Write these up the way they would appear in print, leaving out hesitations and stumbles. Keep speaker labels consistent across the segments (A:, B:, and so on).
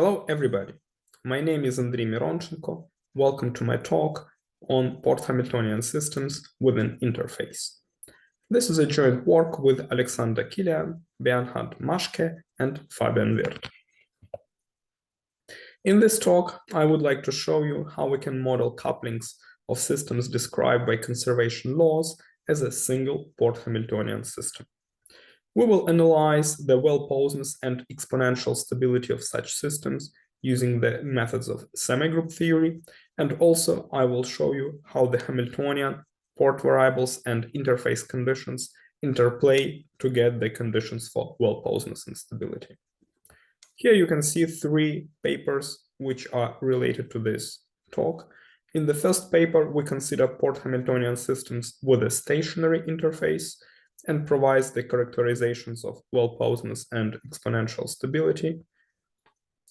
A: Hello, everybody. My name is Andrii Mironchenko. Welcome to my talk on Port-Hamiltonian systems with an interface. This is a joint work with Alexander Kilian, Bernhard Maschke, and Fabian Wirth. In this talk, I would like to show you how we can model couplings of systems described by conservation laws as a single Port-Hamiltonian system. We will analyze the well-posedness and exponential stability of such systems using the methods of semigroup theory, and also I will show you how the Hamiltonian, port variables, and interface conditions interplay to get the conditions for well-posedness and stability. Here you can see three papers which are related to this talk. In the first paper, we consider Port-Hamiltonian systems with a stationary interface and provides the characterizations of well-posedness and exponential stability.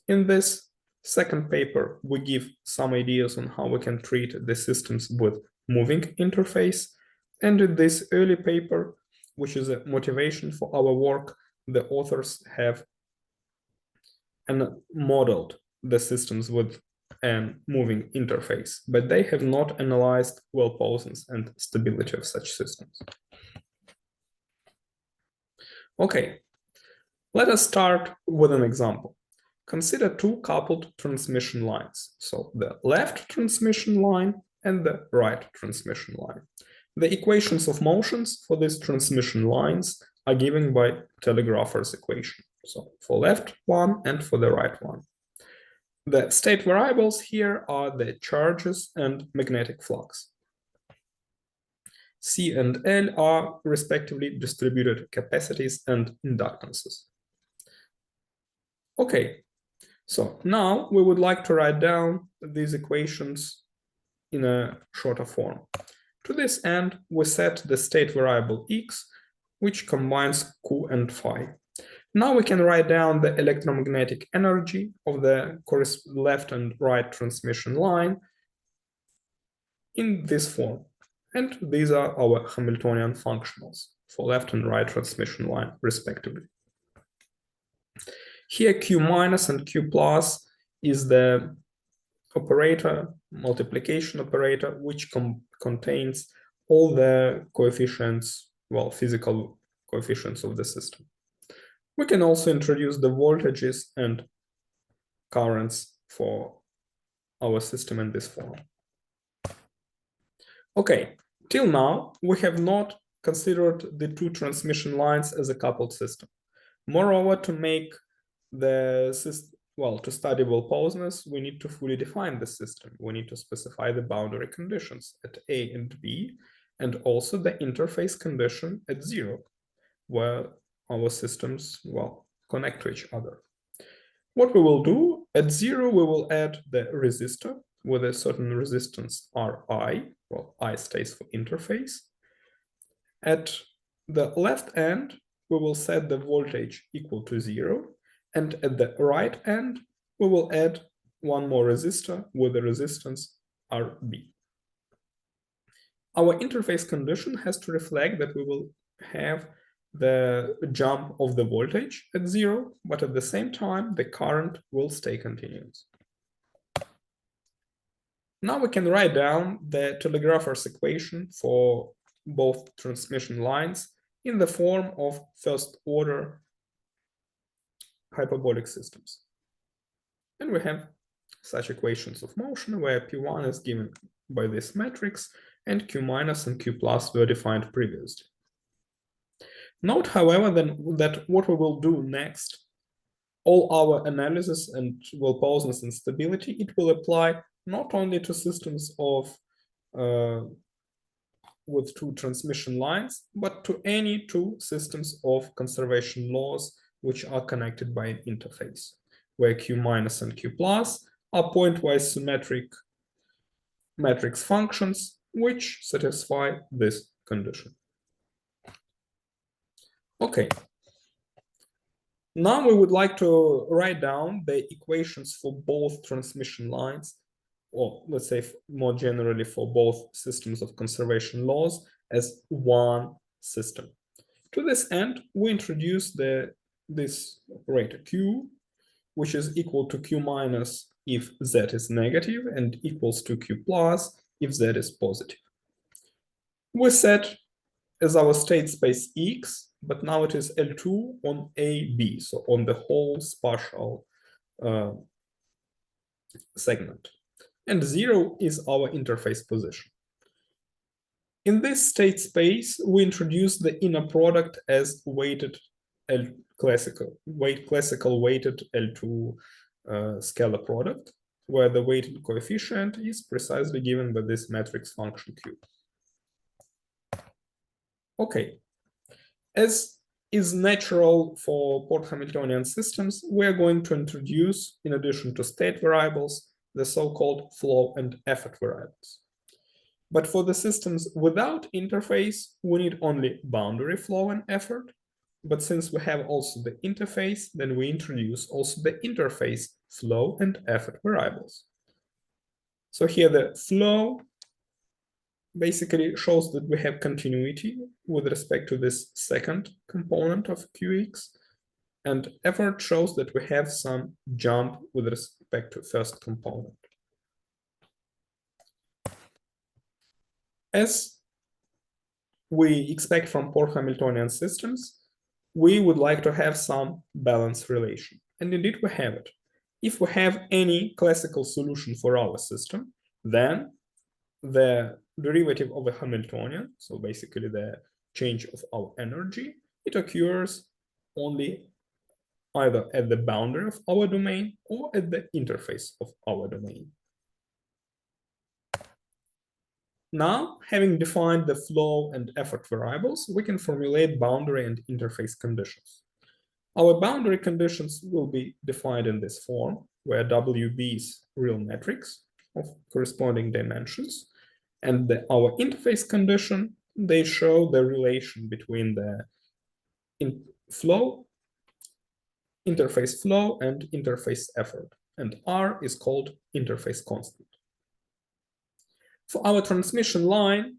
A: In this second paper, we give some ideas on how we can treat the systems with moving interface. And in this early paper, which is a motivation for our work, the authors have modeled the systems with a moving interface, but they have not analyzed well-posedness and stability of such systems. Okay, let us start with an example. Consider two coupled transmission lines. So the left transmission line and the right transmission line. The equations of motions for these transmission lines are given by telegrapher's equation. So for left one and for the right one. The state variables here are the charges and magnetic flux. C and L are respectively distributed capacities and inductances. Okay, so now we would like to write down these equations in a shorter form. To this end, we set the state variable x, which combines q and phi. Now we can write down the electromagnetic energy of the left and right transmission line in this form. And these are our Hamiltonian functionals for left and right transmission line, respectively. Here, Q minus and Q plus is the operator, multiplication operator, which contains all the coefficients, well, physical coefficients of the system. We can also introduce the voltages and currents for our system in this form. Okay, till now, we have not considered the two transmission lines as a coupled system. Moreover, to make the system, well, to study well-posedness, we need to fully define the system. We need to specify the boundary conditions at A and B, and also the interface condition at 0, where our systems, well, connect to each other. What we will do, at 0, we will add the resistor with a certain resistance Ri, well, I stays for interface. At the left end, we will set the voltage equal to 0, and at the right end, we will add one more resistor with the resistance Rb. Our interface condition has to reflect that we will have the jump of the voltage at 0, but at the same time, the current will stay continuous. Now we can write down the telegrapher's equation for both transmission lines in the form of first-order hyperbolic systems. And we have such equations of motion where P1 is given by this matrix and Q minus and Q plus were defined previously. Note, however, that what we will do next, all our analysis and well-posedness and stability, it will apply not only to systems of with two transmission lines, but to any two systems of conservation laws which are connected by an interface, where Q minus and Q plus are pointwise symmetric matrix functions which satisfy this condition. Okay. Now we would like to write down the equations for both transmission lines, or let's say more generally for both systems of conservation laws as one system. To this end, we introduce this operator Q, which is equal to q minus if z is negative and equals to q plus if z is positive. We set as our state space X, but now it is L2 on AB, so on the whole spatial segment. And 0 is our interface position. In this state space, we introduce the inner product as weighted classical weighted L2 scalar product, where the weighted coefficient is precisely given by this matrix function Q. Okay, as is natural for Port-Hamiltonian systems, we are going to introduce, in addition to state variables, the so-called flow and effort variables. But for the systems without interface, we need only boundary flow and effort. But since we have also the interface, then we introduce also the interface flow and effort variables. So here the flow basically shows that we have continuity with respect to this second component of Qx, and effort shows that we have some jump with respect to first component. As we expect from Port-Hamiltonian systems, we would like to have some balance relation, and indeed we have it. If we have any classical solution for our system, then the derivative of a Hamiltonian, so basically the change of our energy, it occurs only either at the boundary of our domain or at the interface of our domain. Now, having defined the flow and effort variables, we can formulate boundary and interface conditions. Our boundary conditions will be defined in this form, where WB is real matrix of corresponding dimensions. And our interface condition, they show the relation between the interface flow and interface effort. And R is called interface constant. For our transmission line,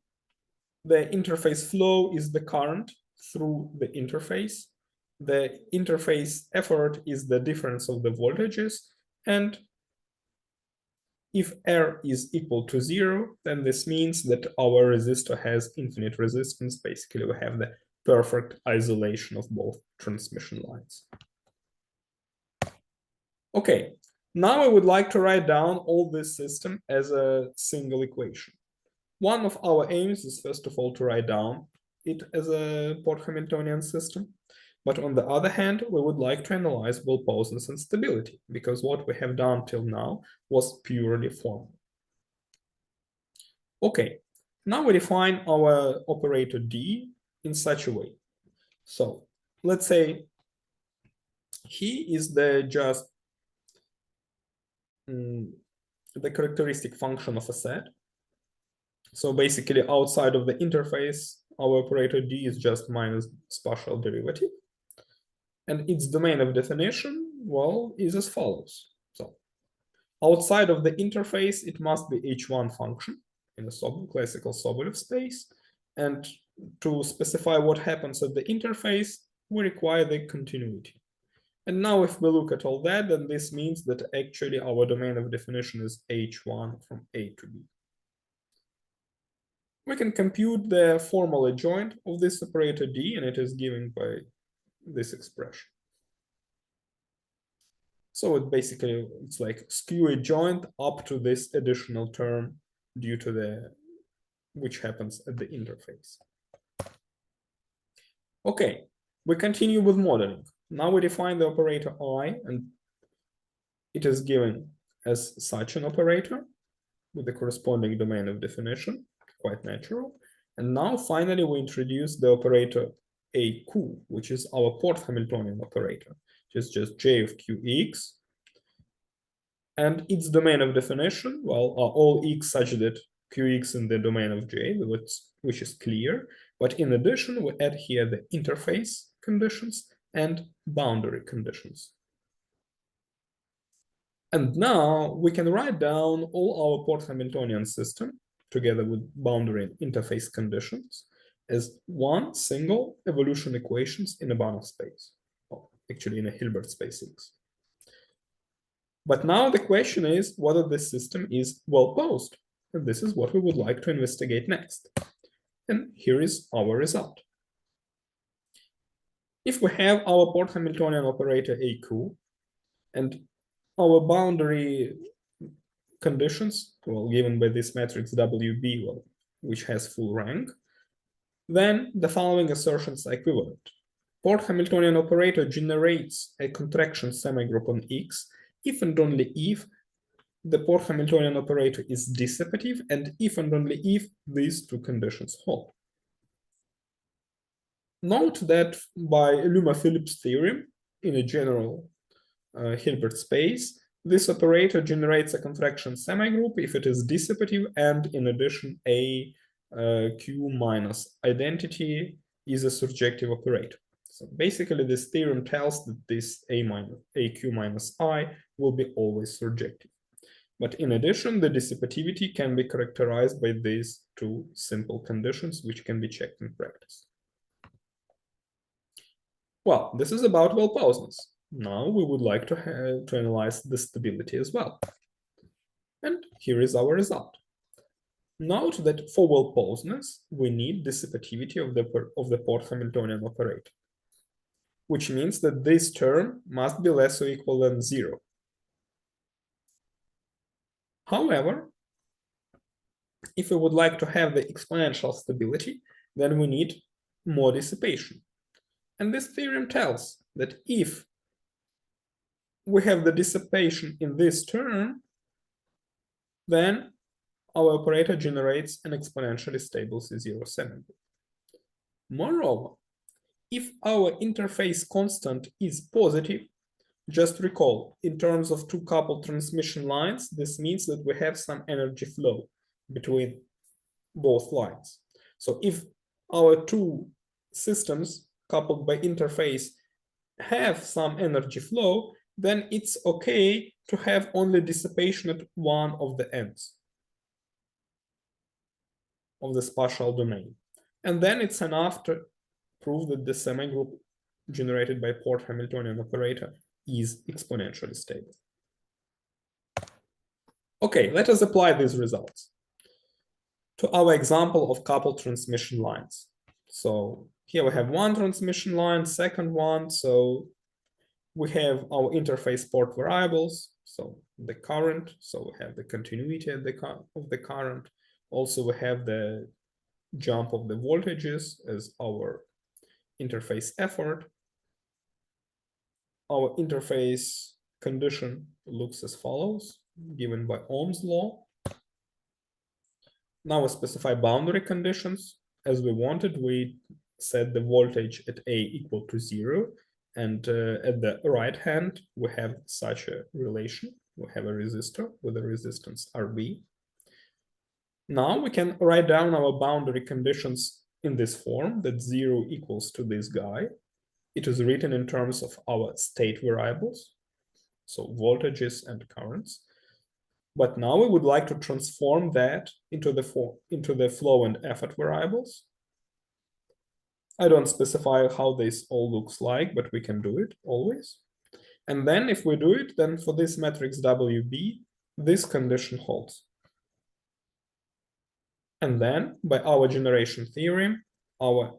A: the interface flow is the current through the interface. The interface effort is the difference of the voltages, and if R is equal to 0, then this means that our resistor has infinite resistance. Basically, we have the perfect isolation of both transmission lines. Okay, now I would like to write down all this system as a single equation. One of our aims is, first of all, to write down it as a Port-Hamiltonian system. But on the other hand, we would like to analyze well poses and stability, because what we have done till now was purely formal. Okay, now we define our operator D in such a way. So let's say he is the characteristic function of a set. So basically outside of the interface, our operator D is just minus spatial derivative. And its domain of definition, well, is as follows. So outside of the interface, it must be H1 function in a classical Sobolev space. And to specify what happens at the interface, we require the continuity. And now if we look at all that, then this means that actually our domain of definition is H1 from A to B. We can compute the formal adjoint of this operator D, and it is given by this expression. So it's like skew adjoint up to this additional term due to which happens at the interface. Okay, we continue with modeling. Now we define the operator I, and it is given as such an operator with the corresponding domain of definition, quite natural. And now finally we introduce the operator AQ, which is our Port-Hamiltonian operator, which is just J of Qx. And its domain of definition, well, are all x such that Qx in the domain of J, which is clear. But in addition, we add here the interface conditions and boundary conditions. And now we can write down all our Port-Hamiltonian system together with boundary and interface conditions as one single evolution equations in a Banach space, or actually in a Hilbert space X. But now the question is whether this system is well posed. And this is what we would like to investigate next. And here is our result. If we have our Port-Hamiltonian operator AQ and our boundary conditions, well, given by this matrix WB, well, which has full rank, then the following assertions are equivalent. Port-Hamiltonian operator generates a contraction semigroup on X if and only if the Port-Hamiltonian operator is dissipative and if and only if these two conditions hold. Note that by Luma-Phillips theorem, in a general Hilbert space, this operator generates a contraction semigroup if it is dissipative, and in addition, a Q minus identity is a surjective operator. So basically, this theorem tells that this AQ minus I will be always surjective. But in addition, the dissipativity can be characterized by these two simple conditions, which can be checked in practice. Well, this is about well-posedness. Now we would like to analyze the stability as well. And here is our result. Note that for well-posedness, we need dissipativity of the Port-Hamiltonian operator, which means that this term must be less or equal than 0. However, if we would like to have the exponential stability, then we need more dissipation. And this theorem tells that if we have the dissipation in this term, then our operator generates an exponentially stable C0 semigroup. Moreover, if our interface constant is positive, just recall, in terms of two coupled transmission lines, this means that we have some energy flow between both lines. So if our two systems coupled by interface have some energy flow, then it's okay to have only dissipation at one of the ends of the spatial domain. And then it's enough to prove that the semigroup generated by Port-Hamiltonian operator is exponentially stable. Okay, let us apply these results to our example of coupled transmission lines. So here we have one transmission line, second one. So we have our interface port variables, so the current, so we have the continuity of the current. Also, we have the jump of the voltages as our interface effort. Our interface condition looks as follows, given by Ohm's law. Now we specify boundary conditions. As we wanted, we set the voltage at A equal to 0. And at the right hand, we have such a relation. We have a resistor with a resistance RB. Now we can write down our boundary conditions in this form, that 0 equals to this guy. It is written in terms of our state variables, so voltages and currents. But now we would like to transform that into the flow and effort variables. I don't specify how this all looks like, but we can do it always. And then if we do it, then for this matrix WB, this condition holds. And then by our generation theorem, our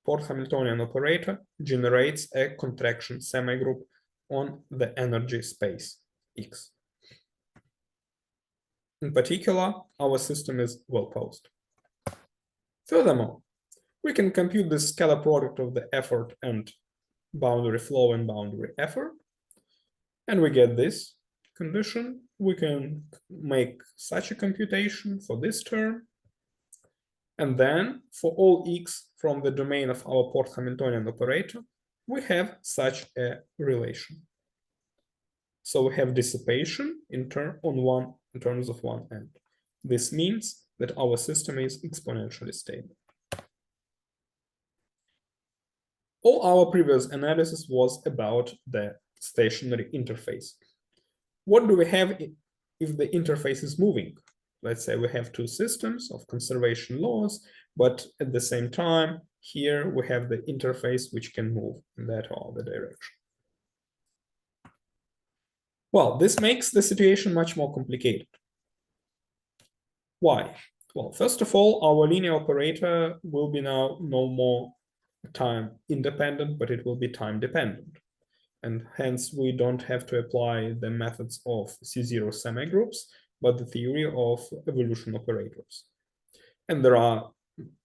A: Port-Hamiltonian operator generates a contraction semigroup on the energy space X. In particular, our system is well posed. Furthermore, we can compute the scalar product of the effort and boundary flow and boundary effort, and we get this condition. We can make such a computation for this term, and then for all X from the domain of our Port-Hamiltonian operator, we have such a relation. So we have dissipation in terms of one end. This means that our system is exponentially stable. All our previous analysis was about the stationary interface. What do we have if the interface is moving? Let's say we have two systems of conservation laws, but at the same time, here we have the interface which can move in that or other direction. Well, this makes the situation much more complicated. Why? Well, first of all, our linear operator will be now no more time independent, but it will be time dependent. And hence, we don't have to apply the methods of C0 semigroups, but the theory of evolution operators. And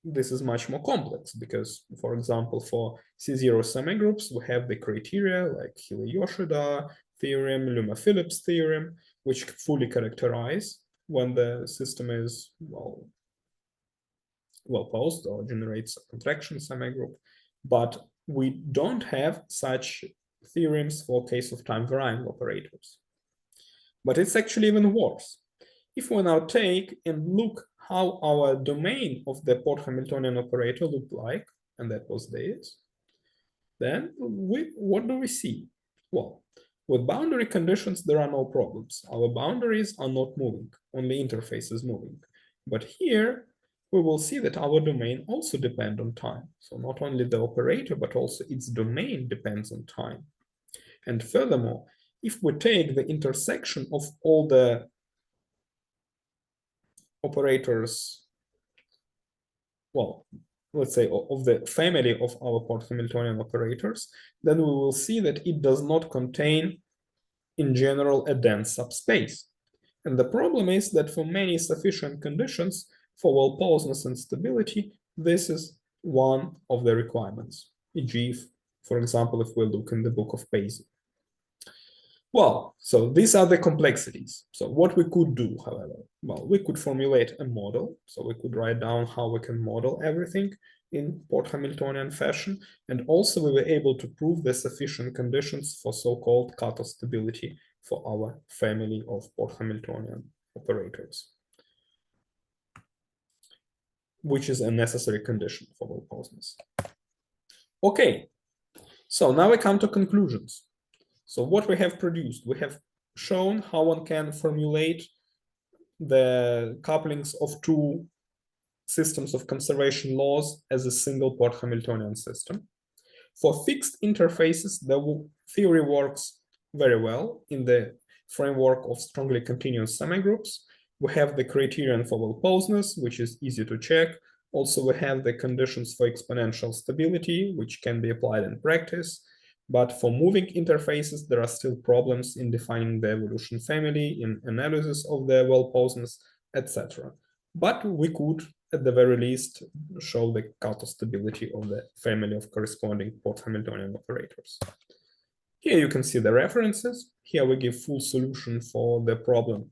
A: this is much more complex because, for example, for C0 semigroups, we have the criteria like Hille-Yoshida theorem, Luma-Phillips theorem, which fully characterize when the system is well posed or generates a contraction semigroup. But we don't have such theorems for case of time varying operators. But it's actually even worse. If we now take and look how our domain of the Port-Hamiltonian operator looked like, and that was this, then what do we see? Well, with boundary conditions, there are no problems. Our boundaries are not moving, only interface is moving. But here, we will see that our domain also depends on time. So not only the operator, but also its domain depends on time. And furthermore, if we take the intersection of all the operators, well, let's say of the family of our Port-Hamiltonian operators, then we will see that it does not contain, in general, a dense subspace. And the problem is that for many sufficient conditions for well-posedness and stability, this is one of the requirements. E.g., for example, if we look in the book of Paisley. Well, so these are the complexities. So what we could do, however, well, we could formulate a model. So we could write down how we can model everything in Port-Hamiltonian fashion. And also we were able to prove the sufficient conditions for so-called cutoff stability for our family of Port-Hamiltonian operators, which is a necessary condition for well-posedness. Okay, so now we come to conclusions. So what we have produced, we have shown how one can formulate the couplings of two systems of conservation laws as a single Port-Hamiltonian system. For fixed interfaces, the theory works very well in the framework of strongly continuous semigroups. We have the criterion for well-posedness, which is easy to check. Also, we have the conditions for exponential stability, which can be applied in practice. But for moving interfaces, there are still problems in defining the evolution family, in analysis of the well-posedness, etc. But we could, at the very least, show the cutoff stability of the family of corresponding Port-Hamiltonian operators. Here you can see the references. Here we give full solution for the problem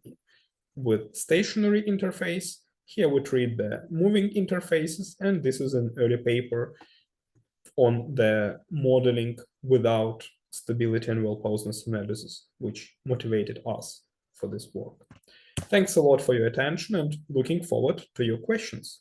A: with stationary interface. Here we treat the moving interfaces, and this is an early paper on the modeling without stability and well-posedness analysis, which motivated us for this work. Thanks a lot for your attention and looking forward to your questions.